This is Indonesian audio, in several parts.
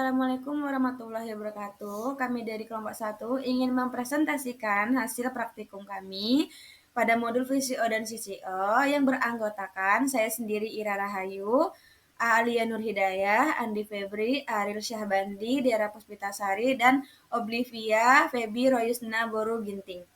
Assalamualaikum warahmatullahi wabarakatuh. Kami dari kelompok 1 ingin mempresentasikan hasil praktikum kami pada modul VCO dan CCO yang beranggotakan saya sendiri Ira Rahayu, Alia Nur Hidayah, Andi Febri, Aril Syahbandi, Dera Puspitasari, dan Oblivia Febi Royusna Boru Ginting.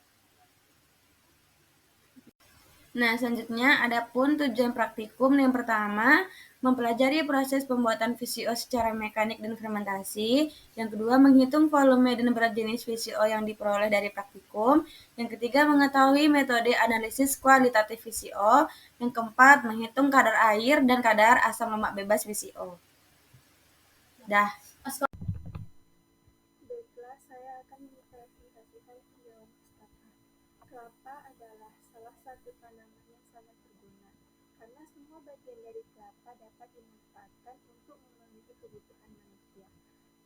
Nah, selanjutnya adapun tujuan praktikum yang pertama, mempelajari proses pembuatan VCO secara mekanik dan fermentasi. Yang kedua, menghitung volume dan berat jenis VCO yang diperoleh dari praktikum. Yang ketiga, mengetahui metode analisis kualitatif VCO. Yang keempat, menghitung kadar air dan kadar asam lemak bebas VCO. Dah. Baiklah, saya akan mempresentasikan penjualan pustaka. Kelapa adalah salah satu tanaman yang sangat berguna, karena semua bagian dari kelapa dapat dimanfaatkan untuk memenuhi kebutuhan manusia.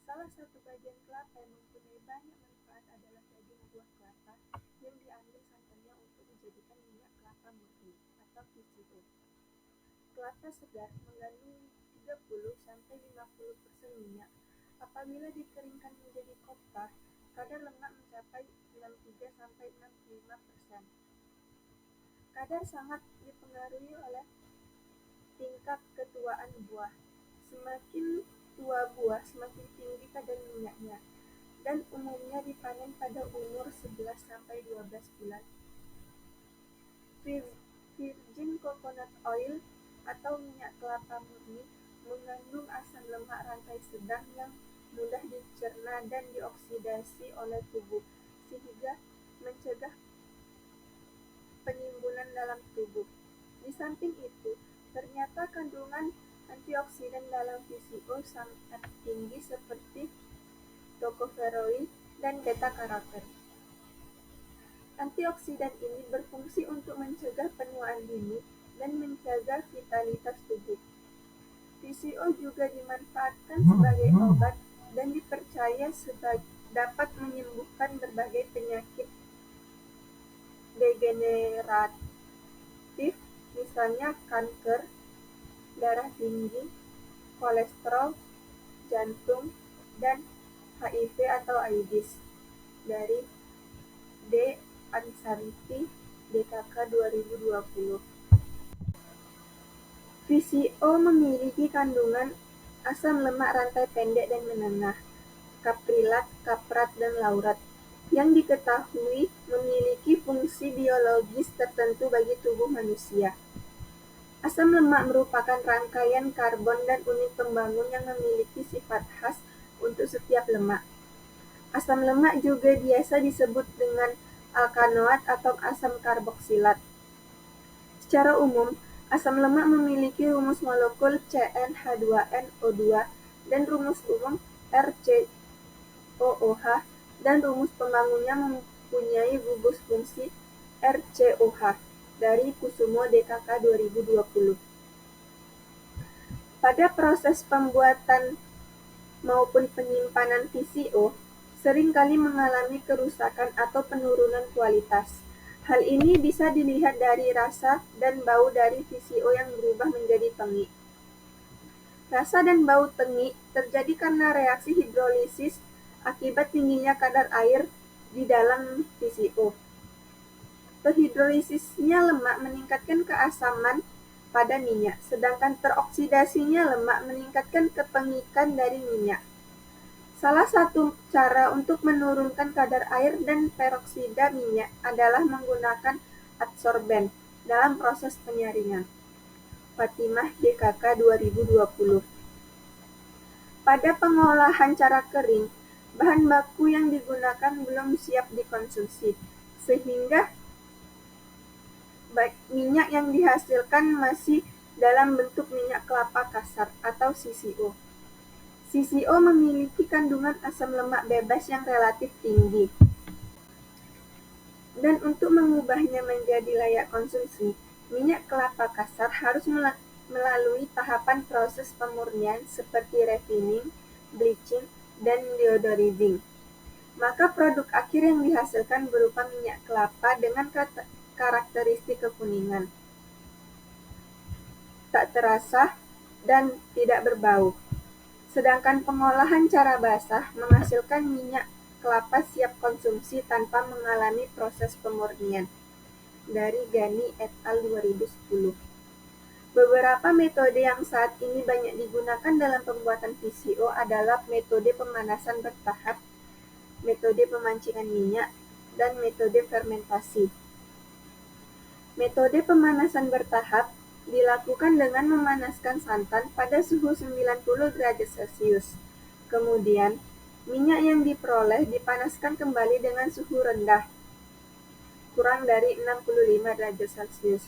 Salah satu bagian kelapa yang mempunyai banyak manfaat adalah daging buah kelapa yang diambil santannya untuk dijadikan minyak kelapa murni atau VCO. Kelapa segar mengandung 30-50% minyak. Apabila dikeringkan menjadi kopar, kadar lemak mencapai 63-65%. Kadar sangat dipengaruhi oleh tingkat ketuaan buah. Semakin tua buah, semakin tinggi kadar minyaknya, dan umumnya dipanen pada umur 11-12 bulan. Virgin coconut oil atau minyak kelapa murni mengandung asam lemak rantai sedang yang mudah dicerna dan dioksidasi oleh tubuh, sehingga mencegah penimbunan dalam tubuh. Di samping itu, ternyata kandungan antioksidan dalam VCO sangat tinggi seperti tocopherol dan beta-karoten. Antioksidan ini berfungsi untuk mencegah penuaan dini dan menjaga vitalitas tubuh. VCO juga dimanfaatkan sebagai obat dan dipercaya dapat menyembuhkan berbagai penyakit degeneratif, misalnya kanker, darah tinggi, kolesterol, jantung, dan HIV atau AIDS. Dari D. Ansanti, DKK 2020. VCO memiliki kandungan asam lemak rantai pendek dan menengah, kaprilat, kaprat, dan laurat, yang diketahui memiliki fungsi biologis tertentu bagi tubuh manusia. Asam lemak merupakan rangkaian karbon dan unit pembangun yang memiliki sifat khas untuk setiap lemak. Asam lemak juga biasa disebut dengan alkanoat atau asam karboksilat. Secara umum, asam lemak memiliki rumus molekul CnH2nO2 dan rumus umum RCOOH, dan rumus pembangunnya mempunyai gugus fungsi RCOH dari Kusumo DKK 2020. Pada proses pembuatan maupun penyimpanan VCO, seringkali mengalami kerusakan atau penurunan kualitas. Hal ini bisa dilihat dari rasa dan bau dari VCO yang berubah menjadi tengik. Rasa dan bau tengik terjadi karena reaksi hidrolisis akibat tingginya kadar air di dalam VCO. Terhidrolisisnya lemak meningkatkan keasaman pada minyak, sedangkan teroksidasinya lemak meningkatkan kepengikan dari minyak. Salah satu cara untuk menurunkan kadar air dan peroksida minyak adalah menggunakan adsorben dalam proses penyaringan. Fatimah DKK 2020. Pada pengolahan cara kering, bahan baku yang digunakan belum siap dikonsumsi, sehingga minyak yang dihasilkan masih dalam bentuk minyak kelapa kasar atau CCO. CCO memiliki kandungan asam lemak bebas yang relatif tinggi. Dan untuk mengubahnya menjadi layak konsumsi, minyak kelapa kasar harus melalui tahapan proses pemurnian seperti refining, bleaching, dan deodorizing. Maka produk akhir yang dihasilkan berupa minyak kelapa dengan karakteristik kekuningan, tak terasa, dan tidak berbau. Sedangkan pengolahan cara basah menghasilkan minyak kelapa siap konsumsi tanpa mengalami proses pemurnian. Dari Gani et al. 2010. Beberapa metode yang saat ini banyak digunakan dalam pembuatan VCO adalah metode pemanasan bertahap, metode pemancingan minyak, dan metode fermentasi. Metode pemanasan bertahap dilakukan dengan memanaskan santan pada suhu 90 derajat Celcius. Kemudian, minyak yang diperoleh dipanaskan kembali dengan suhu rendah, kurang dari 65 derajat Celcius.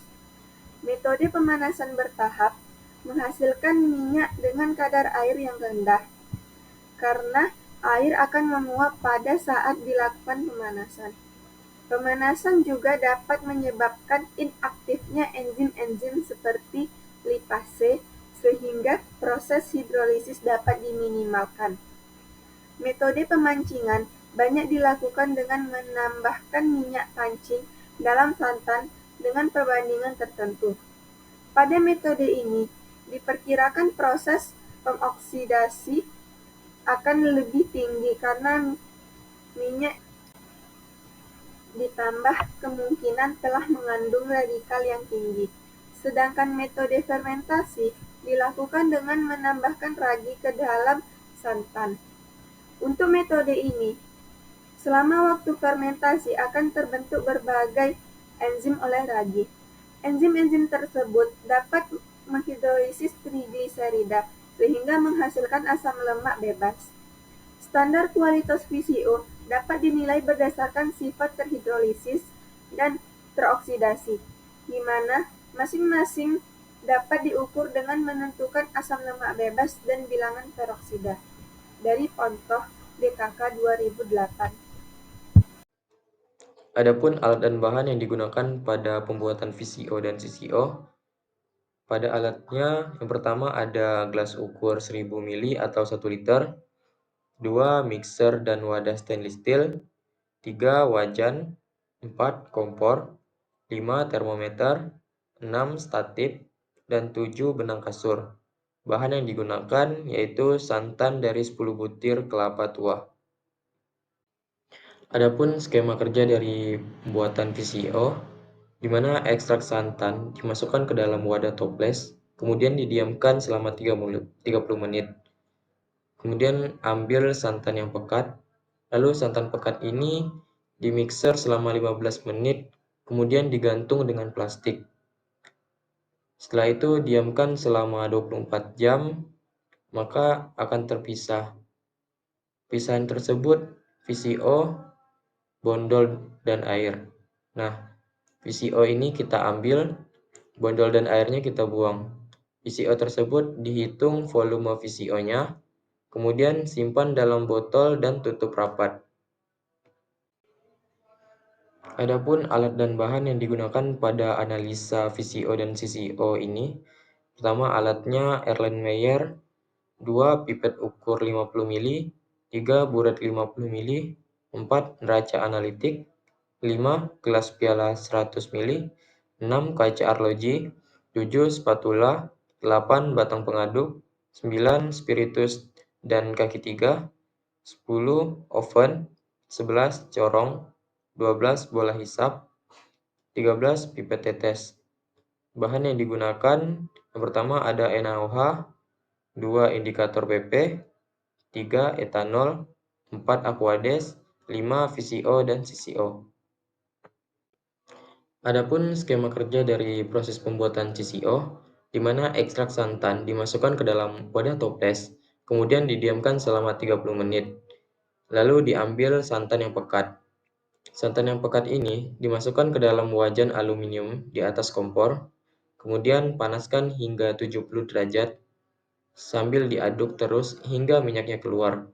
Metode pemanasan bertahap menghasilkan minyak dengan kadar air yang rendah, karena air akan menguap pada saat dilakukan pemanasan. Pemanasan juga dapat menyebabkan inaktifnya enzim-enzim seperti lipase, sehingga proses hidrolisis dapat diminimalkan. Metode pemancingan banyak dilakukan dengan menambahkan minyak pancing dalam santan dengan perbandingan tertentu. Pada metode ini, diperkirakan proses pengoksidasi akan lebih tinggi karena minyak ditambah kemungkinan telah mengandung radikal yang tinggi. Sedangkan metode fermentasi dilakukan dengan menambahkan ragi ke dalam santan. Untuk metode ini, selama waktu fermentasi akan terbentuk berbagai enzim oleh ragi. Enzim-enzim tersebut dapat menghidrolisis trigliserida sehingga menghasilkan asam lemak bebas. Standar kualitas VCO dapat dinilai berdasarkan sifat terhidrolisis dan teroksidasi, di mana masing-masing dapat diukur dengan menentukan asam lemak bebas dan bilangan peroksida. Dari Pontoh, DKK 2008. Adapun alat dan bahan yang digunakan pada pembuatan VCO dan CCO, pada alatnya yang pertama ada gelas ukur 1000 ml atau 1 liter, 2 mixer dan wadah stainless steel, 3 wajan, 4 kompor, 5 termometer, 6 statip, dan 7 benang kasur. Bahan yang digunakan yaitu santan dari 10 butir kelapa tua. Adapun skema kerja dari pembuatan VCO, di mana ekstrak santan dimasukkan ke dalam wadah toples, kemudian didiamkan selama 30 menit. Kemudian ambil santan yang pekat, lalu santan pekat ini dimixer selama 15 menit, kemudian digantung dengan plastik. Setelah itu diamkan selama 24 jam, maka akan terpisah. Pisahan tersebut VCO, bondol, dan air. Nah, VCO ini kita ambil, bondol dan airnya kita buang. VCO tersebut dihitung volume VCO-nya, kemudian simpan dalam botol dan tutup rapat. Adapun alat dan bahan yang digunakan pada analisa VCO dan CCO ini, pertama alatnya Erlenmeyer, 2 pipet ukur 50 ml, 3 buret 50 ml, 4 neraca analitik, 5 gelas piala 100 ml, 6 kaca arloji, 7 spatula, 8 batang pengaduk, 9 spiritus dan kaki 3, 10 oven, 11 corong, 12 bola hisap, 13 pipet tetes. Bahan yang digunakan yang pertama ada NaOH, 2 indikator PP, 3 etanol, 4 aquades, 5 VCO dan CCO. Adapun skema kerja dari proses pembuatan CCO, di mana ekstrak santan dimasukkan ke dalam wadah toples, kemudian didiamkan selama 30 menit. Lalu diambil santan yang pekat. Santan yang pekat ini dimasukkan ke dalam wajan aluminium di atas kompor, kemudian panaskan hingga 70 derajat sambil diaduk terus hingga minyaknya keluar.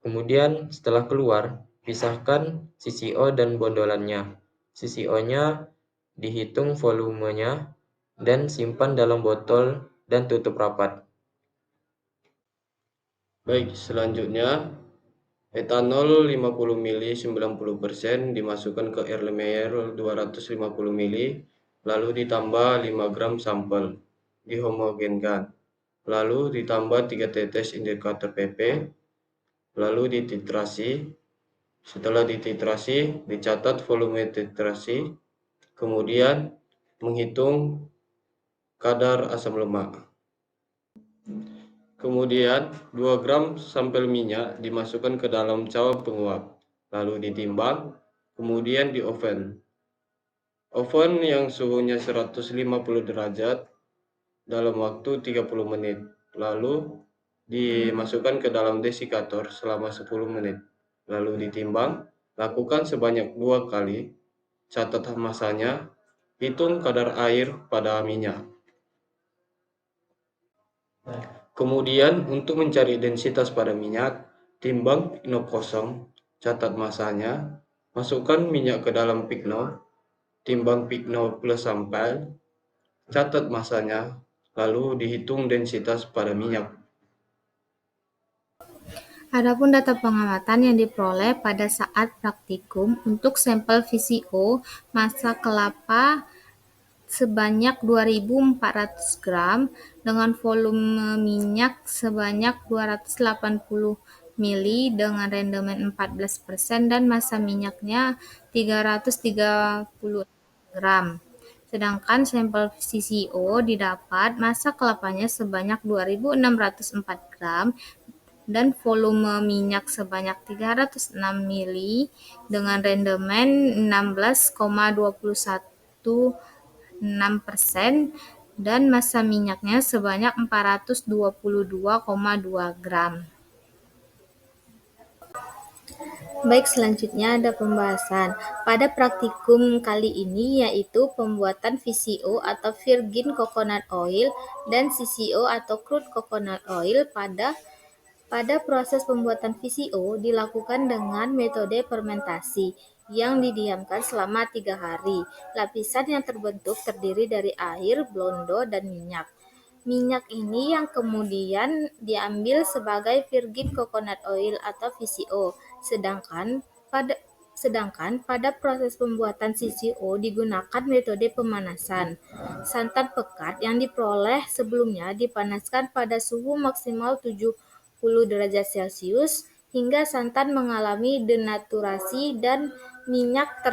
Kemudian setelah keluar, pisahkan CCO dan bondolannya. CCO-nya dihitung volumenya dan simpan dalam botol dan tutup rapat. Baik, selanjutnya etanol 50 ml 90% dimasukkan ke Erlenmeyer 250 ml, lalu ditambah 5 gram sampel, dihomogenkan. lalu ditambah 3 tetes indikator PP, lalu dititrasi. Setelah dititrasi, dicatat volume titrasi, kemudian menghitung kadar asam lemak. Kemudian 2 gram sampel minyak dimasukkan ke dalam cawan penguap, lalu ditimbang, kemudian di oven. Oven yang suhunya 150 derajat dalam waktu 30 menit, lalu dimasukkan ke dalam desikator selama 10 menit, lalu ditimbang, lakukan sebanyak 2 kali, catat masanya, hitung kadar air pada minyak. Kemudian untuk mencari densitas pada minyak, timbang pikno kosong, catat masanya, masukkan minyak ke dalam pikno, timbang pikno plus sampel, catat masanya, lalu dihitung densitas pada minyak. Adapun data pengamatan yang diperoleh pada saat praktikum untuk sampel VCO massa kelapa sebanyak 2.400 gram dengan volume minyak sebanyak 280 mili dengan rendemen 14% dan massa minyaknya 330 gram. Sedangkan sampel CCO didapat massa kelapanya sebanyak 2.604 gram dan volume minyak sebanyak 306 mili dengan rendemen 16,216% dan massa minyaknya sebanyak 422,2 gram. Baik, selanjutnya ada pembahasan pada praktikum kali ini yaitu pembuatan VCO atau Virgin Coconut Oil dan CCO atau Crude Coconut Oil. Pada proses pembuatan VCO dilakukan dengan metode fermentasi yang didiamkan selama 3 hari. Lapisan yang terbentuk terdiri dari air, blondo, dan minyak. Minyak ini yang kemudian diambil sebagai virgin coconut oil atau VCO. Sedangkan pada proses pembuatan CCO digunakan metode pemanasan. Santan pekat yang diperoleh sebelumnya dipanaskan pada suhu maksimal 70 derajat Celcius hingga santan mengalami denaturasi dan minyak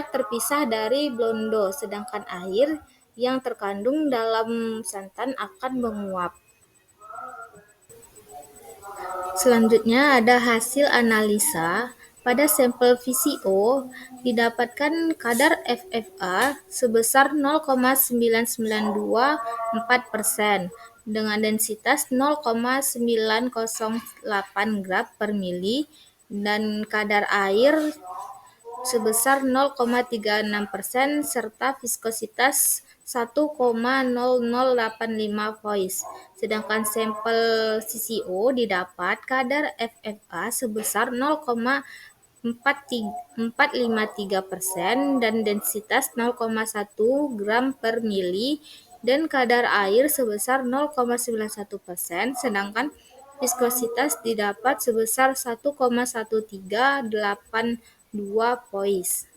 terpisah dari blondo, sedangkan air yang terkandung dalam santan akan menguap. Selanjutnya ada hasil analisa. Pada sampel VCO didapatkan kadar FFA sebesar 0,9924% dengan densitas 0,908 gram per mili dan kadar air sebesar 0,36% serta viskositas 1,0085 voice. Sedangkan sampel CCO didapat kadar FFA sebesar 0,453% dan densitas 0,1 gram per mili dan kadar air sebesar 0,91%, sedangkan viskositas didapat sebesar 1,1382 voice.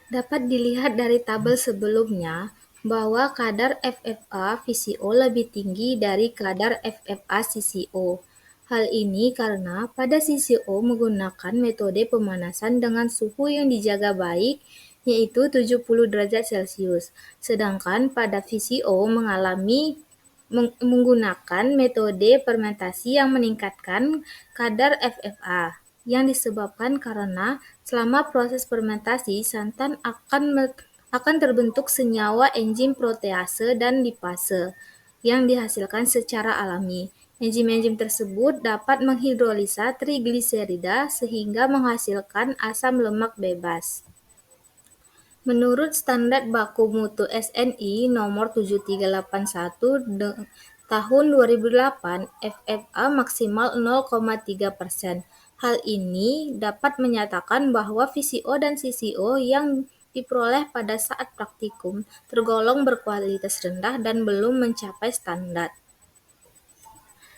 Dapat dilihat dari tabel sebelumnya bahwa kadar FFA VCO lebih tinggi dari kadar FFA CCO. Hal ini karena pada CCO menggunakan metode pemanasan dengan suhu yang dijaga baik, yaitu 70 derajat Celcius, sedangkan pada VCO menggunakan metode fermentasi yang meningkatkan kadar FFA, yang disebabkan karena selama proses fermentasi santan akan terbentuk senyawa enzim protease dan lipase yang dihasilkan secara alami. Enzim-enzim tersebut dapat menghidrolisa trigliserida sehingga menghasilkan asam lemak bebas. Menurut Standar Baku Mutu SNI nomor 7381 tahun 2008, FFA maksimal 0,3%. Hal ini dapat menyatakan bahwa VCO dan CCO yang diperoleh pada saat praktikum tergolong berkualitas rendah dan belum mencapai standar.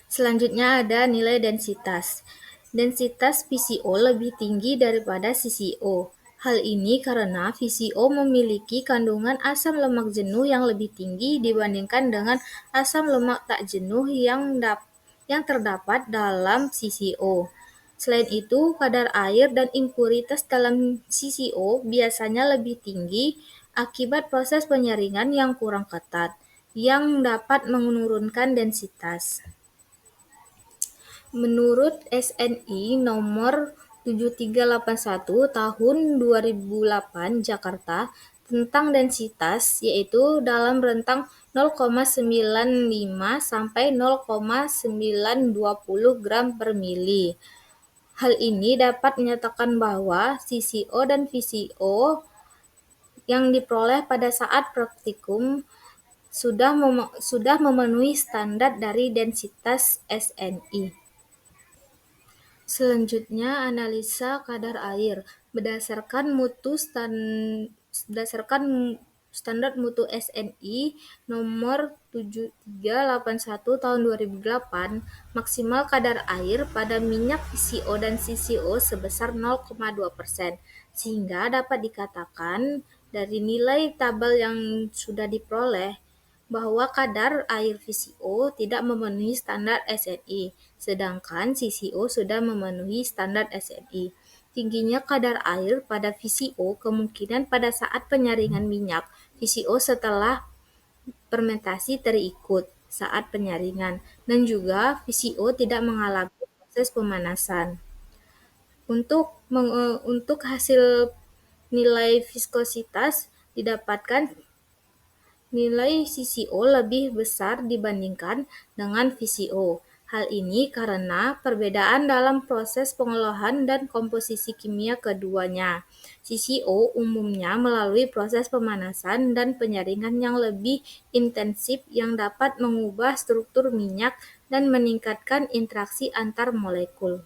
Selanjutnya ada nilai densitas. Densitas VCO lebih tinggi daripada CCO. Hal ini karena VCO memiliki kandungan asam lemak jenuh yang lebih tinggi dibandingkan dengan asam lemak tak jenuh yang terdapat dalam CCO. Selain itu, kadar air dan impuritas dalam CCO biasanya lebih tinggi akibat proses penyaringan yang kurang ketat, yang dapat menurunkan densitas. Menurut SNI nomor 7381 tahun 2008 Jakarta tentang densitas, yaitu dalam rentang 0,95 sampai 0,920 gram per mili. Hal ini dapat menyatakan bahwa CCO dan VCO yang diperoleh pada saat praktikum sudah memenuhi standar dari densitas SNI. Selanjutnya, analisa kadar air berdasarkan standar mutu SNI nomor 7381 tahun 2008, maksimal kadar air pada minyak VCO dan CCO sebesar 0,2%, sehingga dapat dikatakan dari nilai tabel yang sudah diperoleh bahwa kadar air VCO tidak memenuhi standar SNI, sedangkan CCO sudah memenuhi standar SNI. Tingginya kadar air pada VCO kemungkinan pada saat penyaringan minyak VCO setelah fermentasi terikut saat penyaringan, dan juga VCO tidak mengalami proses pemanasan. Untuk hasil nilai viskositas didapatkan nilai CCO lebih besar dibandingkan dengan VCO. Hal ini karena perbedaan dalam proses pengolahan dan komposisi kimia keduanya. CCO umumnya melalui proses pemanasan dan penyaringan yang lebih intensif yang dapat mengubah struktur minyak dan meningkatkan interaksi antar molekul.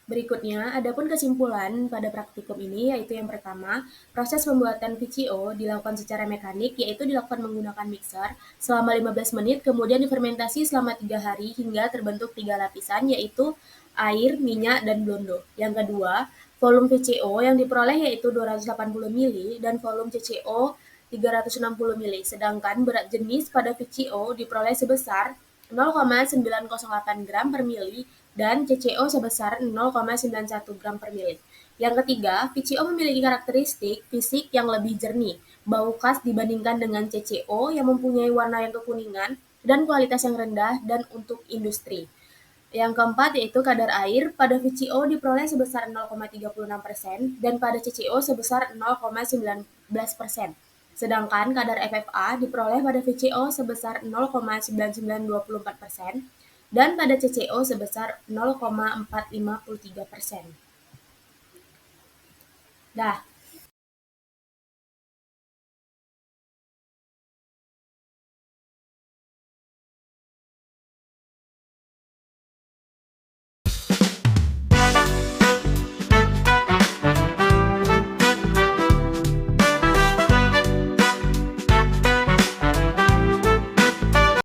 Berikutnya, adapun kesimpulan pada praktikum ini yaitu yang pertama, proses pembuatan VCO dilakukan secara mekanik, yaitu dilakukan menggunakan mixer selama 15 menit, kemudian difermentasi selama 3 hari hingga terbentuk 3 lapisan, yaitu air, minyak, dan blondo. Yang kedua, volume VCO yang diperoleh yaitu 280 ml dan volume CCO 360 ml, sedangkan berat jenis pada VCO diperoleh sebesar 0,908 gram per mili dan CCO sebesar 0,91 gram per mili. Yang ketiga, VCO memiliki karakteristik fisik yang lebih jernih, bau khas dibandingkan dengan CCO yang mempunyai warna yang kekuningan dan kualitas yang rendah dan untuk industri. Yang keempat yaitu kadar air pada VCO diperoleh sebesar 0,36% dan pada CCO sebesar 0,19%. Sedangkan kadar FFA diperoleh pada VCO sebesar 0,9924% dan pada CCO sebesar 0,4553%. Dah,